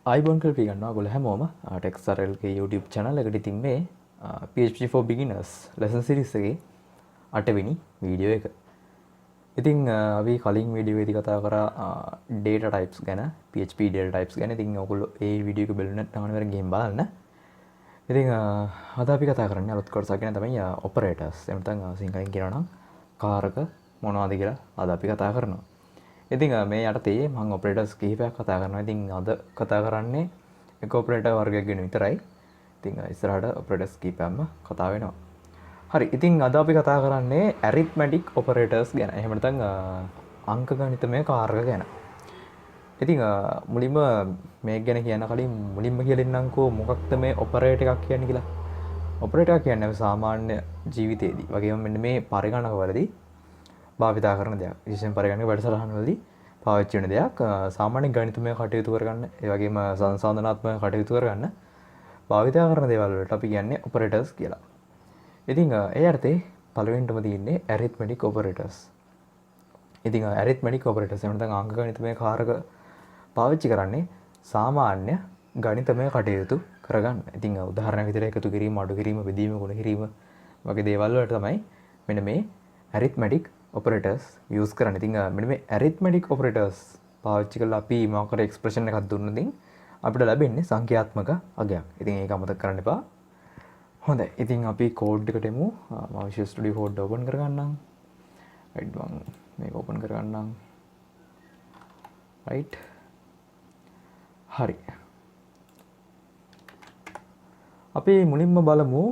ආයිබෝන් කියලා පිළිගන්නවා ඔයගොල්ලෝ හැමෝම Techසර ගේ YouTube channel එකට. ඉතින් මේ PHP for beginners lesson series එකේ 8 වෙනි වීඩියෝ එක. ඉතින් අපි කලින් වීඩියෝ එකේදී කතා කරා data types ගැන, PHP data types ගැන. ඉතින් ඔයගොල්ලෝ ඒ වීඩියෝ එක බලන්න නැත්නම් අනිවාර්යෙන් ගිහින් බලන්න. ඉතින් අද අපි කතා කරන්නේ අලුත් කොටසක් ගැන තමයි operators. එහෙම නැත්නම් සිංහලෙන් කියනවා නම් කාරක මොනවද කියලා අද අපි කතා කරනවා. ඉතින් මේ යටතේ මම ඔපරේටර්ස් කිහිපයක් කතා කරනවා. ඉතින් අද කතා කරන්නේ එක ඔපරේටර් වර්ගයක් ගැන විතරයි. ඉතින් ඉස්සරහට ඔපරේටර්ස් කිහිපයක්ම කතා වෙනවා. හරි. ඉතින් අද අපි කතා කරන්නේ arithmetic operators ගැන. එහෙම නැත්නම් අංක ගණිතමය කාරක ගැන. ඉතින් මුලින්ම මේක ගැන කියන්න කලින් මුලින්ම කියලා දෙන්නම්කෝ මොකක්ද මේ ඔපරේටර් එකක් කියන්නේ කියලා. ඔපරේටර් කියන්නේ සාමාන්‍ය ජීවිතයේදී වගේම මෙන්න මේ පරිගණකවලදී භාවිතා කරන දෙයක්. විශේෂයෙන් පරිගණක වැඩසටහන්වලදී පාවිච්චි වෙන දෙයක්. සාමාන්‍ය ගණිතමය කටයුතු කරගන්න, ඒ වගේම සංසන්දනාත්මක කටයුතු කරගන්න භාවිතා කරන දේවල් වලට අපි කියන්නේ operators කියලා. ඉතින් ඒ අර්ථේ පළවෙනිටම තියෙන්නේ arithmetic operators. ඉතින් arithmetic operators එහෙම නැත්නම් අංක ගණිතමය කාරක පාවිච්චි කරන්නේ සාමාන්‍ය ගණිතමය කටයුතු කරගන්න. ඉතින් උදාහරණයක් විදිහට එකතු කිරීම, අඩු කිරීම, බෙදීම, ගුණ කිරීම වගේ දේවල් වලට තමයි මෙන්න මේ arithmetic operators use කරන්න. ඉතින් මෙන්න මේ arithmetic operators පාවිච්චි කරලා අපි මොකක්ද expression එකක් දුන්නොත් අපිට ලැබෙන්නේ සංඛ්‍යාත්මක අගයක්. ඉතින් ඒක අමතක කරන්න එපා. හොඳයි. ඉතින් අපි code එකට එමු. මම Visual Studio Code open කරගන්නම්. right මම මේක open කරගන්නම්. right. හරි. අපි මුලින්ම බලමු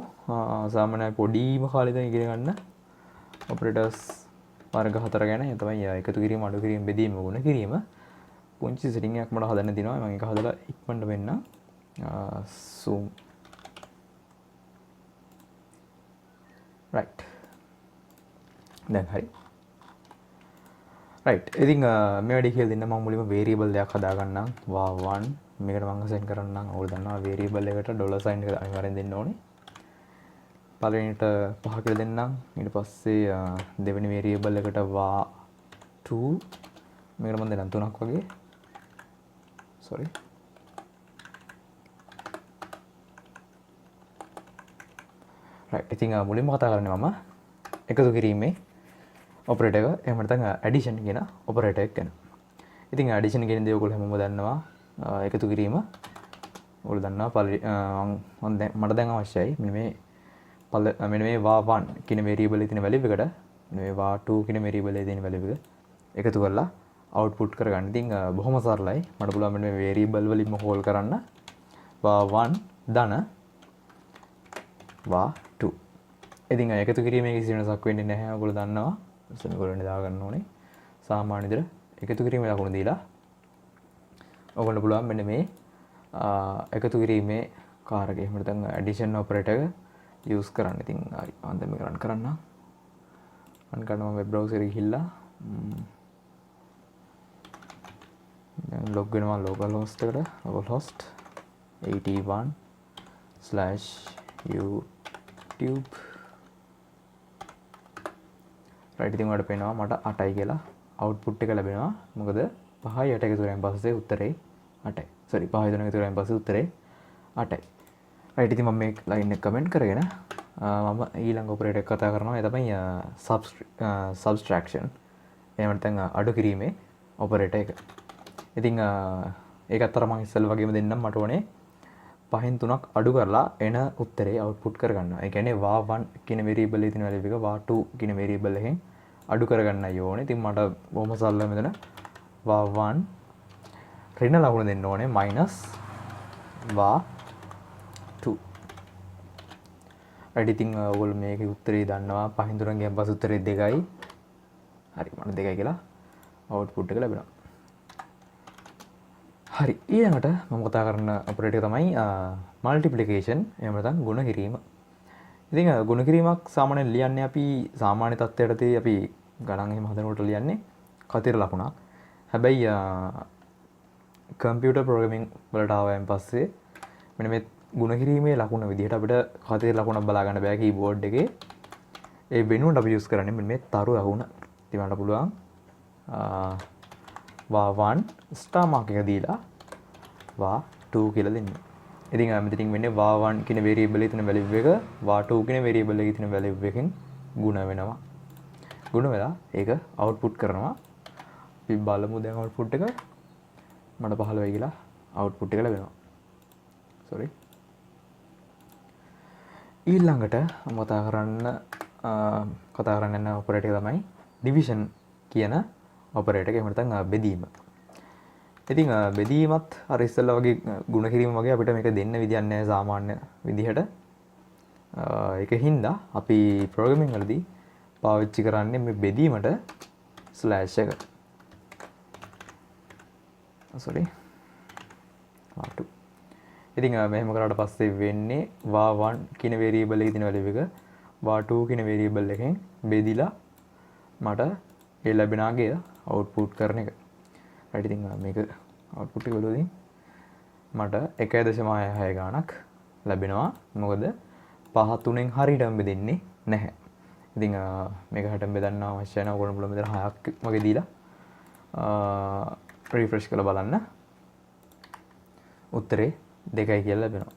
සාමාන්‍ය පොඩිම කාලේ ඉඳන් ඉගෙන ගන්න operators වර්ග 4 ගැන. ඒ තමයි එකතු කිරීම, අඩු කිරීම, බෙදීම, ගුණ කිරීම. පුංචි setting එකක් මට හදන්න තියෙනවා. මම ඒක හදලා ඉක්මනට වෙන්න. zoom. right. දැන් හරි. right. ඉතින් මේ වැඩි කියලා දෙන්න මම මුලින්ම variable දෙයක් හදා ගන්නම්. var1 මේකට මම send කරන්නම්. ඔයාලා දන්නවා variable එකට $sign එක අනිවාර්යෙන් දෙන්න ඕනේ. පළවෙනිට 5 කියලා දෙන්නම්. ඊට පස්සේ දෙවෙනි variable එකට var2 මේකට මම දෙන්නම් 3ක් වගේ. sorry. right. ඉතින් මුලින්ම කතා කරන්නේ මම එකතු කිරීමේ ඔපරේටර් එක. එහෙම නැත්නම් addition කියන ඔපරේටර් එක ගැන. ඉතින් addition කියන දේ ඔයගොල්ලෝ හැමෝම දන්නවා. එකතු කිරීම ඔයගොල්ලෝ දන්නවා. මට දැන් අවශ්‍යයි මෙන්න මේ var1 කියන variable එකේ තියෙන value එකට මෙන්න මේ var2 කියන variable එකේ තියෙන value එක එකතු කරලා output කරගන්න. ඉතින් බොහොම සරලයි. මට පුළුවන් මෙන්න මේ variable වලින්ම call කරන්න var1 ධන var2. ඉතින් එකතු කිරීමේ කිසි වෙනසක් වෙන්නේ නැහැ. ඔයගොල්ලෝ දන්නවා. සෙමිකොලන් දා ගන්න ඕනේ. සාමාන්‍ය විදිහට එකතු කිරීමේ ලකුණු දීලා ඔයගොල්ලෝ පුළුවන් මෙන්න මේ එකතු කිරීමේ කාරකය එහෙම නැත්නම් addition operator එක use කරන්න. ඉතින් හරි මම දැන් මේක run කරන්න. run කරනවා web browser එකේ ගිහිල්ලා දැන් log වෙනවා localhost එකට. localhost 81/youtube. right. ඉතින් ඔයාලට පේනවා මට 8යි කියලා output එක ලැබෙනවා. මොකද 5යි 8 එකතු කරාන් පස්සේ උත්තරේ 8යි. sorry 5යි 3 එකතු කරාන් පස්සේ උත්තරේ 8යි. right. ඉතින් මම මේ line එක comment කරගෙන මම ඊළඟ operator එක කතා කරනවා. ඒ තමයි subtraction. එහෙම නැත්නම් අඩු කිරීමේ operator එක. ඉතින් ඒක අතර මම ඉස්සෙල්ලා වගේම දෙන්නම්. මට ඕනේ 5න් 3ක් අඩු කරලා එන උත්තරේ output කරගන්නවා. ඒ කියන්නේ var1 කියන variable එකේ තියෙන value එක var2 කියන variable එකෙන් අඩු කරගන්නයි ඕනේ. ඉතින් මට බොහොම සරලව මෙතන var1 ඍණ ලකුණ දෙන්න ඕනේ var2. right. ඉතින් ඔයගොල්ලෝ මේකේ උත්තරේ දන්නවා. 5න් 3න් ගියන් පස්සේ උත්තරේ 2යි. හරි මට 2යි කියලා output එක ලැබෙනවා. හරි. ඊළඟට මම කතා කරන ඔපරේටර් එක තමයි multiplication. එහෙම නැත්නම් ගුණ කිරීම. ඉතින් ගුණ කිරීමක් සාමාන්‍යයෙන් ලියන්නේ අපි සාමාන්‍ය තත්ත්වයටදී අපි ගණන් එහෙම හදනකොට ලියන්නේ කතර ලකුණක්. හැබැයි කම්පියුටර් ප්‍රෝග්‍රෑමින් වලට ආවයන් පස්සේ මෙන්න මේ ගුණ කිරීමේ ලකුණ විදිහට අපිට කතර ලකුණක් බලා ගන්න බෑ කීබෝඩ් එකේ. ඒ වෙනුවට අපි යූස් කරන්නේ මෙන්න මේ තරු ලකුණ. ඉතින් මට පුළුවන් var1 star mark එක දීලා var2 2 කියලා දෙන්නේ. ඉතින් මෙතනින් වෙන්නේ var1 කියන variable එකේ තියෙන value එක var2 කියන variable එකේ තියෙන value එකෙන් ගුණ වෙනවා. ගුණ වෙලා ඒක output කරනවා. අපි බලමු දැන් output එක මට 15 කියලා output එක ලැබෙනවා. sorry. ඊළඟට කතා කරන්න යන operator එක තමයි division කියන operator එක. එහෙම නැත්නම් බෙදීම. ඉතින් බෙදීමත් අර ඉස්සෙල්ලා වගේ ගුණ කිරීම වගේ අපිට මේක දෙන්න විදියක් නැහැ සාමාන්‍ය විදිහට. ඒකින්ද අපි ප්‍රෝග්‍රෑමින් වලදී පාවිච්චි කරන්නේ මේ බෙදීමට ස්ලෑෂ් එක. sorry. var2. ඉතින් මෙහෙම කරාට පස්සේ වෙන්නේ var1 කියන variable එකේ තියෙන value එක var2 කියන variable එකෙන් බෙදිලා මට ඒ ලැබෙන අගය output කරන එක. right. ඉතින් මේක output එක බලුවොත් මට 1.66 ගාණක් ලැබෙනවා. මොකද 5 3න් හරියටම බෙදෙන්නේ නැහැ. ඉතින් මේක හැටම බෙදන්න අවශ්‍ය නැහැ. ඔයගොල්ලෝ මුලින්ම මෙතන 6ක් වගේ දීලා රිෆ්‍රෙෂ් කරලා බලන්න. උත්තරේ 2යි කියලා ලැබෙනවා.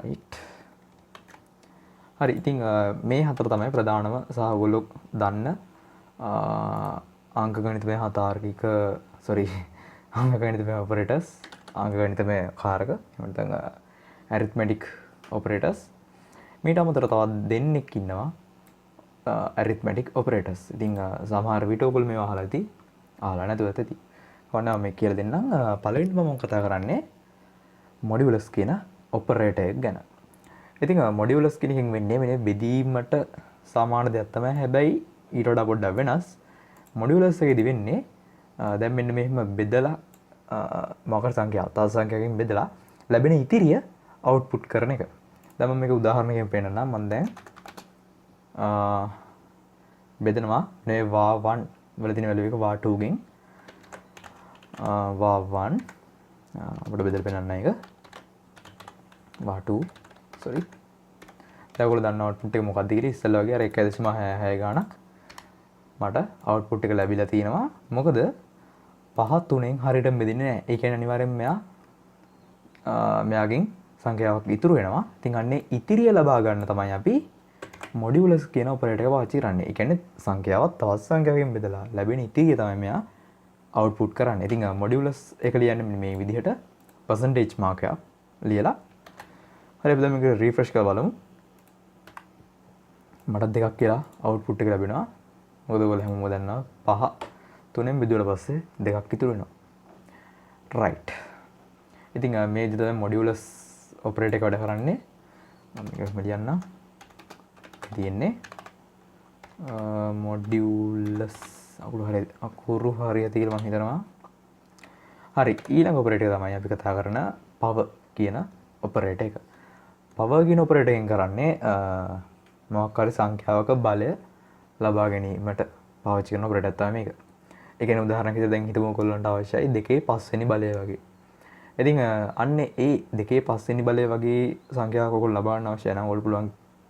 right. හරි. ඉතින් මේ හතර තමයි ප්‍රධානම සහ ඔයගොල්ලෝ දන්න අංක ගණිතමය තාර්කික අංක ගණිතමය operators, අංක ගණිතමය කාරක, එහෙම නැත්නම් arithmetic operators. මීට අමතරව තවත් දෙන්නෙක් ඉන්නවා arithmetic operators. ඉතින් සමහර විට ඔයගොල්ලෝ මේවා අහලා ඇති, අහලා නැතුව ඇති. කොහොමද මේ කියලා දෙන්නම්. පළවෙනිම මම කතා කරන්නේ modulus කියන operator එක ගැන. ඉතින් modulus කියන එකෙන් වෙන්නේ මේ බෙදීමට සමාන දෙයක් තමයි. හැබැයි ඊට වඩා පොඩ්ඩක් වෙනස්. modulus එකේදී වෙන්නේ දැන් මෙන්න මෙහෙම බෙදලා මොකක් සංඛ්‍යාව තව සංඛ්‍යාවකින් බෙදලා ලැබෙන ඉතිරිය output කරන එක. දැන් මම මේක උදාහරණයකින් පෙන්නන්නම්. මම දැන් බෙදනවා මේ var1 වල තියෙන value එක var2 ගෙන් var1 අපිට බෙදලා පෙන්නන්න එක var2 sorry. දැන් ඔයගොල්ලෝ දන්න output එක මොකක්ද කියලා ඉස්සෙල්ලා වගේ අර 1.66 ගාණක් මට output එක ලැබිලා තියෙනවා. මොකද 5 3න් හරියටම බෙදෙන්නේ නැහැ. ඒ කියන්නේ අනිවාර්යෙන්ම මෙයාගෙන් සංඛ්‍යාවක් ඉතුරු වෙනවා. ඉතින් අන්නේ ඉතිරිය ලබා ගන්න තමයි අපි modulus කියන operator එක පාවිච්චි කරන්නේ. ඒ කියන්නේ සංඛ්‍යාවක් තවත් සංඛ්‍යාවකින් බෙදලා ලැබෙන ඉතිරිය තමයි මෙයා output කරන්නේ. ඉතින් modulus එක ලියන්නේ මේ විදිහට percentage mark එකක් ලියලා. හරි අපි දැන් මේක refresh කරලා බලමු. මට 2ක් කියලා output එක ලැබෙනවා. මොකද ඔයගොල්ලෝ හැමෝම දන්නවා 5 3න් බෙදුවට පස්සේ 2ක් ඉතුරු වෙනවා. right. ඉතින් මේ විදිහට තමයි modulus operator එක වැඩ කරන්නේ. මම මේක ලියන්නම්. තියෙන්නේ modulus අකුරු හරියට කියලා මම හිතනවා. හරි. ඊළඟ operator එක තමයි අපි කතා කරන power කියන operator එක. power කියන operator එකෙන් කරන්නේ මොකක් හරි සංඛ්‍යාවක බලය ලබා ගැනීමට පාවිච්චි කරන operator එක තමයි මේක. ඒ කියන්නේ උදාහරණයක් විදිහට දැන් හිතමු ඔයගොල්ලන්ට අවශ්‍යයි 2/5 වෙනි බලය වගේ. ඉතින් අන්නේ ඒ 2/5 වෙනි බලය වගේ සංඛ්‍යාවක් ඔයගොල්ලෝ ලබා ගන්න අවශ්‍යයි නම් ඔයගොල්ලෝ පුළුවන්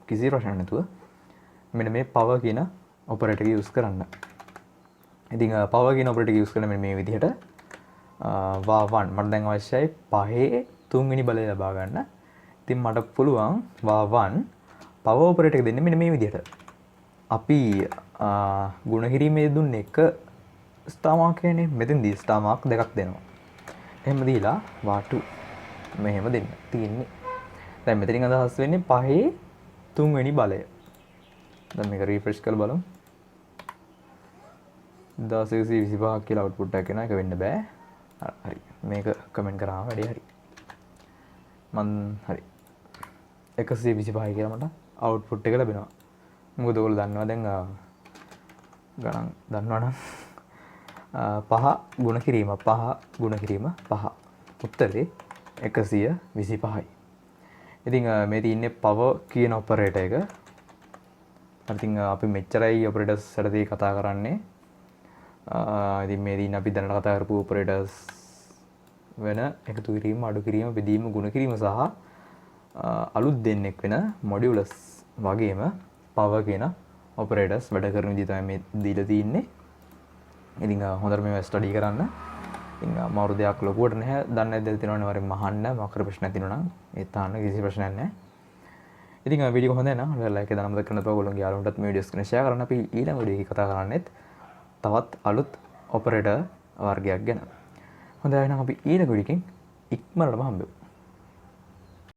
කිසි ප්‍රශ්නයක් නැතුව මෙන්න මේ power කියන operator එක use කරන්න. ඉතින් power කියන operator එක use කරන මේ විදිහට var1 මට දැන් අවශ්‍යයි 5/3 වෙනි බලය ලබා ගන්න. ඉතින් මට පුළුවන් var1 power operator එක දෙන්නේ මෙන්න මේ විදිහට. අපි ගුණ කිරීමේ දුන්නේ එක ස්ථා මාර්ක් එකනේ. මෙතෙන්දී ස්ථා මාර්ක් දෙකක් දෙනවා. එහෙම දීලා var2 මෙහෙම දෙන්න තියෙන්නේ. දැන් මෙතනින් අදහස් වෙන්නේ 5/3 වෙනි බලය. දැන් මේක රිෆ්‍රෙෂ් කරලා බලමු. 1625 කියලා output එකක් එනවා. ඒක වෙන්න බෑ. හරි. මේක කමෙන්ට් කරාම වැඩි හරි. හරි. 125 කියලා මට output එක ලැබෙනවා. මොකද ඔයගොල්ලෝ දන්නවා දැන් ගණන් දන්නවනම් 5 ගුණ කිරීම 5 උත්තරේ 125යි. ඉතින් මේ තියෙන්නේ power කියන operator එක. ඉතින් අපි මෙච්චරයි operators වලදී කතා කරන්නේ. ඉතින් මේ දින අපි දැනට කතා කරපු operators වෙන එකතු කිරීම, අඩු කිරීම, බෙදීම, ගුණ කිරීම සහ අලුත් දෙන්නෙක් වෙන modulus වගේම power කියන operators වැඩ කරන විදිහ තමයි මේ දීලා තියෙන්නේ. ඉතින් හොඳට මේවා ස්ටඩි කරන්න. ඉතින් අමාරු දෙයක් ලොකුවට නැහැ. දන්නේ නැද්ද තියෙනවනේ වරින් මහන්න මොකක් හරි ප්‍රශ්නයක් තියෙනවා නම් ඒ තාන්න කිසි ප්‍රශ්නයක් නැහැ. ඉතින් වීඩියෝ හොඳයි නේද? ලයික් එක දාන්න මතක කරන්න ඔයගොල්ලෝගේ යාළුවන්ටත් මේ වීඩියෝස් ගැන ෂෙයා කරන්න. අපි ඊළඟ වීඩියෝ එකේ කතා කරන්නේත් තවත් අලුත් ඔපරේටර් වර්ගයක් ගැන. හොඳයි එහෙනම් අපි ඊළඟ වීඩියෝ එකෙන් ඉක්මනටම හම්බෙමු.